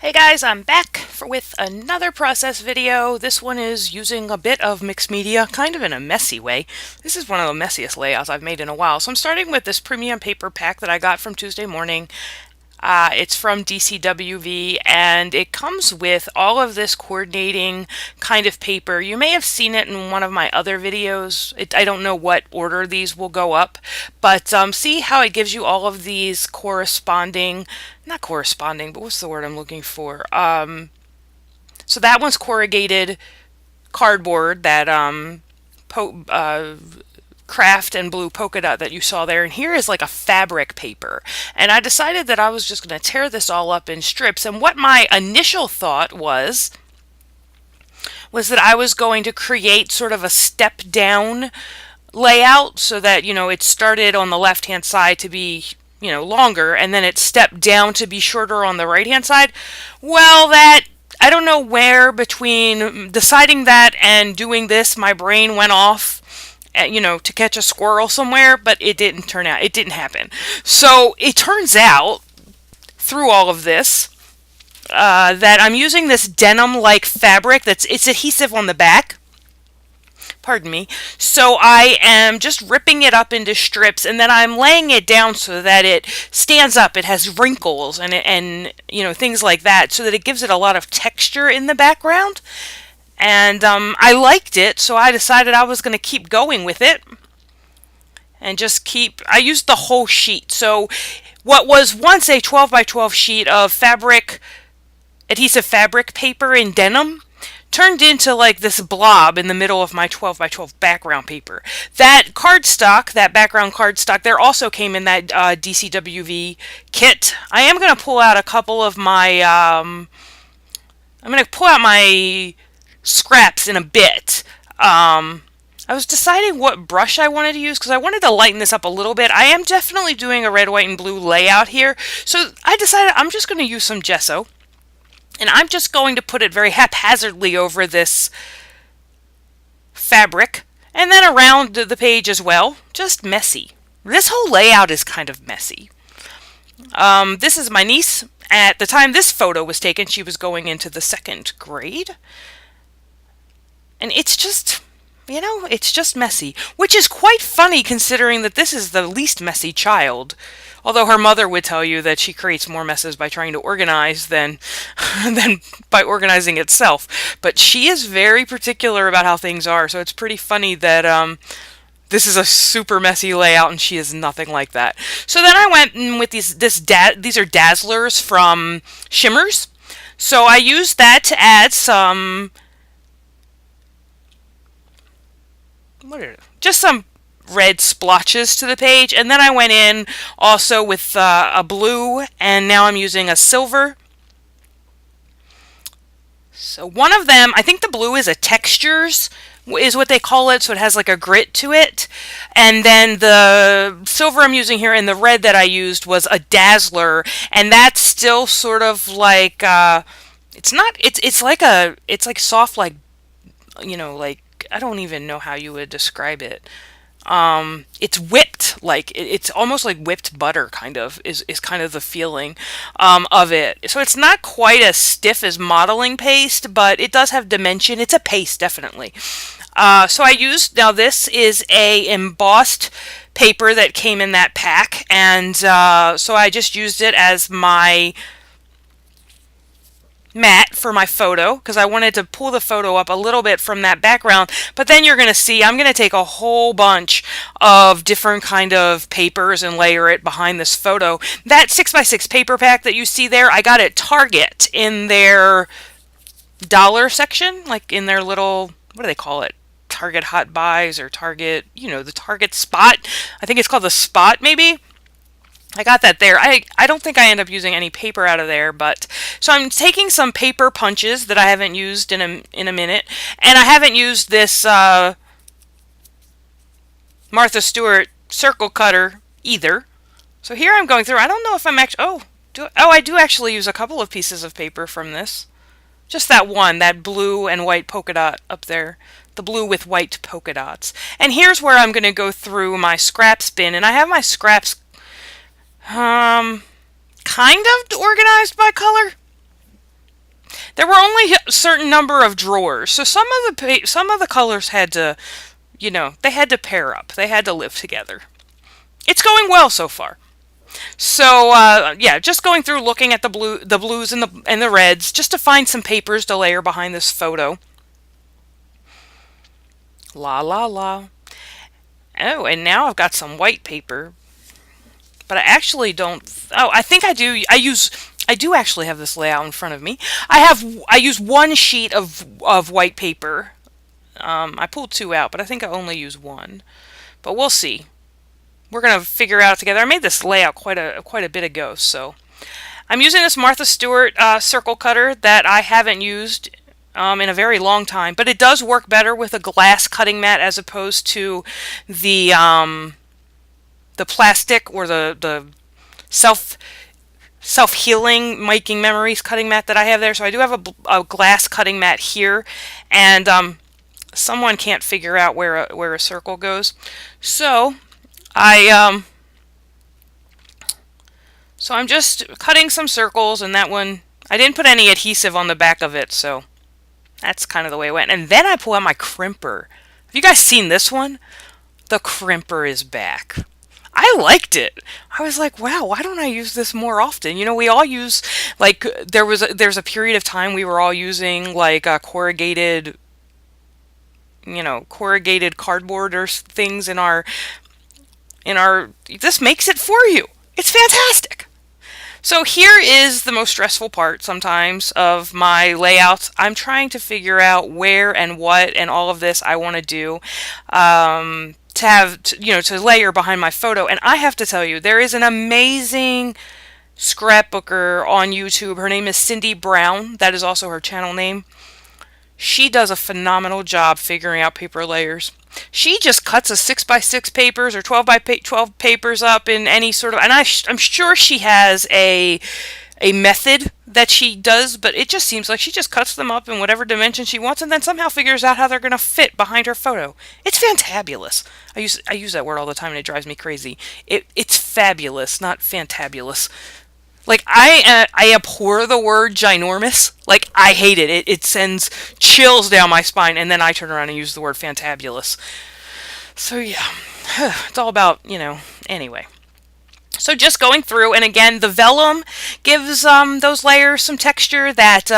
Hey guys, I'm back with another process video. This one is using a bit of mixed media, kind of in a messy way. This is one of the messiest layouts I've made in a while. So I'm starting with this premium paper pack that I got from Tuesday Morning. It's from DCWV, and it comes with all of this coordinating kind of paper. You may have seen it in one of my other videos. I don't know what order these will go up, but see how it gives you all of these corresponding, not corresponding, but what's the word I'm looking for? So that one's corrugated cardboard, that craft and blue polka dot that you saw there, and here is like a fabric paper. And I decided that I was just going to tear this all up in strips, and what my initial thought was that I was going to create sort of a step down layout so that, it started on the left hand side to be, longer, and then it stepped down to be shorter on the right hand side. Well, that I don't know where between deciding that and doing this, my brain went off, to catch a squirrel somewhere, but it didn't turn out. It didn't happen. So it turns out, through all of this, that I'm using this denim-like fabric it's adhesive on the back. Pardon me. So I am just ripping it up into strips, and then I'm laying it down so that it stands up. It has wrinkles and things like that, so that it gives it a lot of texture in the background. And I liked it, so I decided I was going to keep going with it. And I used the whole sheet. So what was once a 12 by 12 sheet of adhesive fabric paper in denim, turned into like this blob in the middle of my 12 by 12 background paper. That background cardstock, there also came in that DCWV kit. I am going to pull out a couple of my, I'm going to pull out my scraps in a bit. I was deciding what brush I wanted to use because I wanted to lighten this up a little bit. I am definitely doing a red, white, and blue layout here. So I decided I'm just going to use some gesso. And I'm just going to put it very haphazardly over this fabric. And then around the page as well. Just messy. This whole layout is kind of messy. This is my niece. At the time this photo was taken, she was going into the 2nd grade. And it's just, it's just messy. Which is quite funny considering that this is the least messy child. Although her mother would tell you that she creates more messes by trying to organize than by organizing itself. But she is very particular about how things are, so it's pretty funny that this is a super messy layout and she is nothing like that. So then I went in with these are Dazzlers from Shimmers. So I used that to add some just some red splotches to the page, and then I went in also with a blue, and now I'm using a silver. So one of them, I think the blue is a textures, is what they call it, so it has like a grit to it. And then the silver I'm using here and the red that I used was a Dazzler, and that's still sort of like it's like soft, like like I don't even know how you would describe it. It's whipped, like it's almost like whipped butter, kind of is kind of the feeling of it. So it's not quite as stiff as modeling paste, but it does have dimension. It's a paste, definitely. So I used, now this is a embossed paper that came in that pack, and so I just used it as my mat for my photo because I wanted to pull the photo up a little bit from that background. But then you're going to see I'm going to take a whole bunch of different kind of papers and layer it behind this photo. That 6x6 paper pack that you see there, I got at Target in their dollar section, like in their little, what do they call it? Target Hot Buys or Target, the Target Spot. I think it's called the Spot, maybe. I got that there. I don't think I end up using any paper out of there, but so I'm taking some paper punches that I haven't used in a minute, and I haven't used this Martha Stewart circle cutter either. So here I'm going through. I don't know if I'm actually I do actually use a couple of pieces of paper from this. Just that one, that blue and white polka dot up there. The blue with white polka dots. And here's where I'm going to go through my scraps bin, and I have my scraps kind of organized by color. There were only a certain number of drawers, so some of the colors had to, they had to pair up. They had to live together. It's going well so far. So yeah, just going through looking at the blues and the reds, just to find some papers to layer behind this photo. La la la. Oh, and now I've got some white paper, but I actually don't. Oh, I think I do. I do actually have this layout in front of me. I use one sheet of white paper. I pulled two out, but I think I only use one. But we'll see. We're gonna figure it out together. I made this layout quite a bit ago, so I'm using this Martha Stewart circle cutter that I haven't used in a very long time, but it does work better with a glass cutting mat as opposed to the plastic or the self-healing making memories cutting mat that I have there. So I do have a glass cutting mat here, and someone can't figure out where a circle goes, so so I'm just cutting some circles, and that one I didn't put any adhesive on the back of it, so that's kind of the way it went. And then I pull out my crimper. Have you guys seen this one? The crimper is back. I liked it. I was like, wow, why don't I use this more often? We all use, like, there's a period of time we were all using like corrugated cardboard or things in our this makes it for you. It's fantastic. So here is the most stressful part sometimes of my layouts. I'm trying to figure out where and what and all of this I want to do to layer behind my photo. And I have to tell you, there is an amazing scrapbooker on YouTube. Her name is Cindy Brown. That is also her channel name. She does a phenomenal job figuring out paper layers. She just cuts a 6x6 papers or 12x12 papers up in any sort of, and I'm sure she has a method that she does, but it just seems like she just cuts them up in whatever dimension she wants and then somehow figures out how they're going to fit behind her photo. It's fantabulous. I use that word all the time and it drives me crazy. It's fabulous, not fantabulous. Like, I abhor the word ginormous. Like, I hate it. It sends chills down my spine, and then I turn around and use the word fantabulous. So, yeah. It's all about, anyway. So, just going through, and again, the vellum gives those layers some texture. That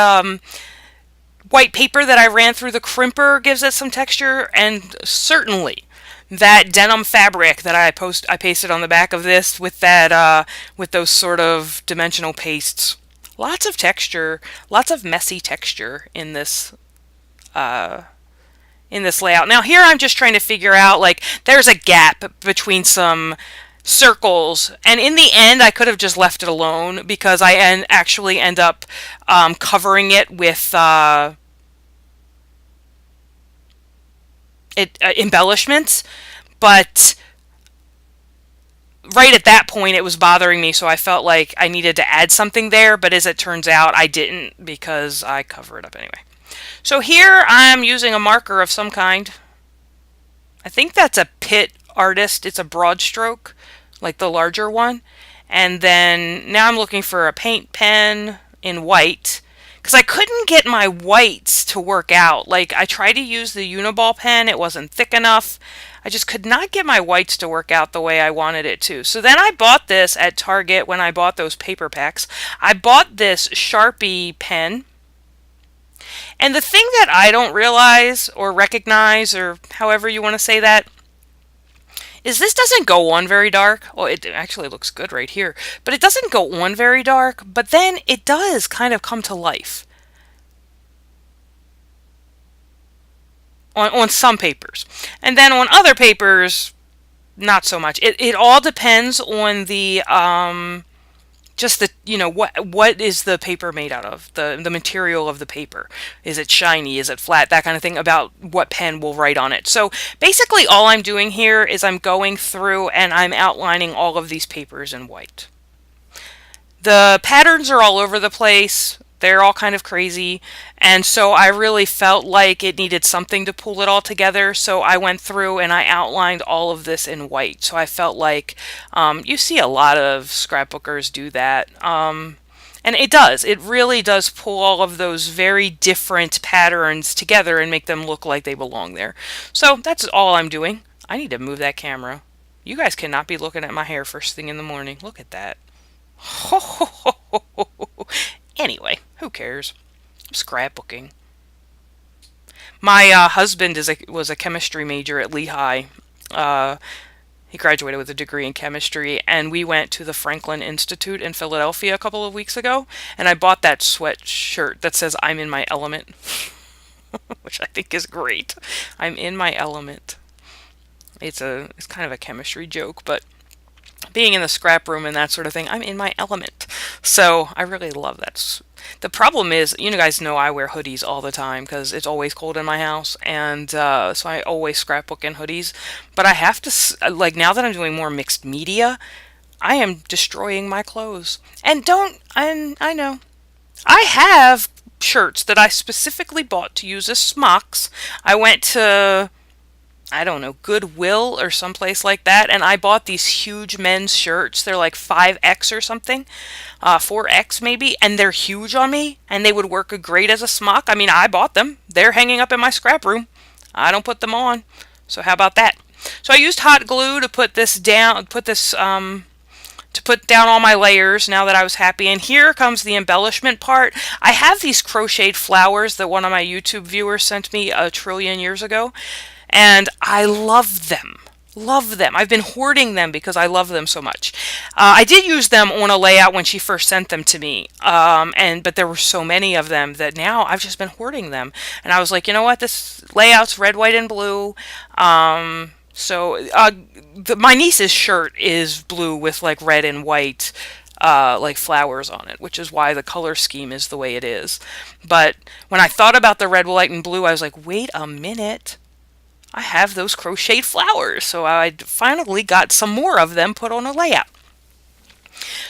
white paper that I ran through the crimper gives it some texture, and certainly that denim fabric that I pasted on the back of this with that with those sort of dimensional pastes. Lots of texture, lots of messy texture in this layout. Now here I'm just trying to figure out, like, there's a gap between some circles, and in the end I could have just left it alone because I actually end up covering it with embellishments, but right at that point it was bothering me, so I felt like I needed to add something there, but as it turns out I didn't because I cover it up anyway. So here I'm using a marker of some kind. I think that's a Pitt Artist. It's a broad stroke, like the larger one. And then now I'm looking for a paint pen in white, because I couldn't get my whites to work out. Like, I tried to use the Uniball pen, it wasn't thick enough. I just could not get my whites to work out the way I wanted it to. So then I bought this at Target when I bought those paper packs. I bought this Sharpie pen. And the thing that I don't realize or recognize, or however you want to say that, is this doesn't go on very dark. Well, it actually looks good right here, but it doesn't go on very dark, but then it does kind of come to life on some papers. And then on other papers, not so much. It all depends on the just the, what is the paper made out of, the material of the paper. Is it shiny, is it flat, that kind of thing, about what pen will write on it. So basically all I'm doing here is I'm going through and I'm outlining all of these papers in white. The patterns are all over the place. They're all kind of crazy, and so I really felt like it needed something to pull it all together, so I went through and I outlined all of this in white. So I felt like, you see a lot of scrapbookers do that, and And it does. It really does pull all of those very different patterns together and make them look like they belong there. So that's all I'm doing. I need to move that camera. You guys cannot be looking at my hair first thing in the morning. Look at that. Anyway, who cares? I'm scrapbooking. My husband was a chemistry major at Lehigh. Uh, he graduated with a degree in chemistry, and we went to the Franklin Institute in Philadelphia a couple of weeks ago, and I bought that sweatshirt that says "I'm in my element," which I think is great. I'm in my element. It's kind of a chemistry joke, but being in the scrap room and that sort of thing, I'm in my element. So I really love that. The problem is, you guys know I wear hoodies all the time because it's always cold in my house, and so I always scrapbook in hoodies. But I have to, like, now that I'm doing more mixed media, I am destroying my clothes. And I know, I have shirts that I specifically bought to use as smocks. I went to, I don't know, Goodwill or someplace like that, and I bought these huge men's shirts. They're like 5X or something, 4X maybe, and they're huge on me, and they would work great as a smock. I mean, I bought them. They're hanging up in my scrap room. I don't put them on. So how about that? So I used hot glue to put this down, to put down all my layers now that I was happy. And here comes the embellishment part. I have these crocheted flowers that one of my YouTube viewers sent me a trillion years ago, and I love them. Love them. I've been hoarding them because I love them so much. I did use them on a layout when she first sent them to me, but there were so many of them that now I've just been hoarding them. And I was like, you know what? This layout's red, white, and blue. My niece's shirt is blue with like red and white like flowers on it, which is why the color scheme is the way it is. But when I thought about the red, white, and blue, I was like, wait a minute. I have those crocheted flowers, so I finally got some more of them put on a layout.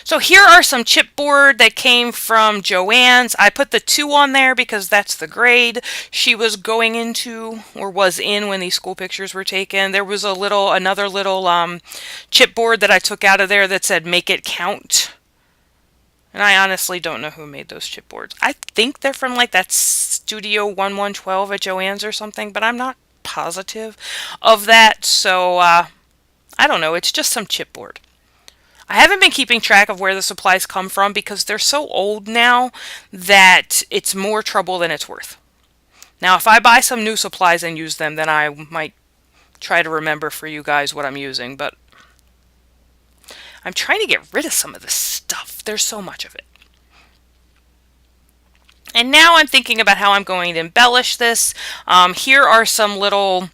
So here are some chipboard that came from Joann's. I put the 2 on there because that's the grade she was going into, or was in, when these school pictures were taken. There was another little chipboard that I took out of there that said "Make it count." And I honestly don't know who made those chipboards. I think they're from like that Studio 1112 at Joann's or something, but I'm not positive of that, so I don't know. It's just some chipboard. I haven't been keeping track of where the supplies come from because they're so old now that it's more trouble than it's worth. Now, if I buy some new supplies and use them, then I might try to remember for you guys what I'm using, but I'm trying to get rid of some of this stuff. There's so much of it. And now I'm thinking about how I'm going to embellish this. Here are some little,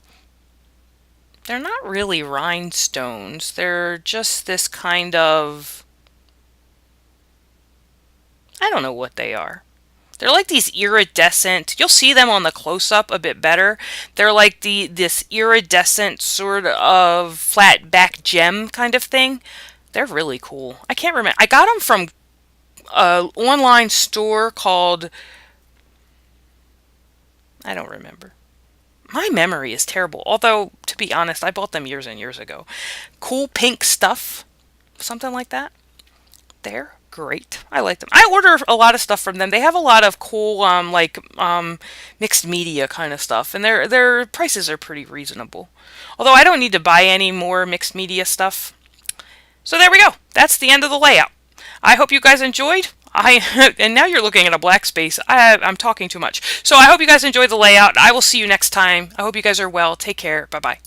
they're not really rhinestones. They're just this kind of, I don't know what they are. They're like these iridescent, you'll see them on the close-up a bit better. They're like this iridescent sort of flat back gem kind of thing. They're really cool. I can't remember. I got them from an online store called, I don't remember. My memory is terrible. Although, to be honest, I bought them years and years ago. Cool pink stuff. Something like that. They're great. I like them. I order a lot of stuff from them. They have a lot of cool, mixed media kind of stuff. And their prices are pretty reasonable. Although I don't need to buy any more mixed media stuff. So there we go. That's the end of the layout. I hope you guys enjoyed. And now you're looking at a black space. I'm talking too much. So I hope you guys enjoyed the layout. I will see you next time. I hope you guys are well. Take care. Bye-bye.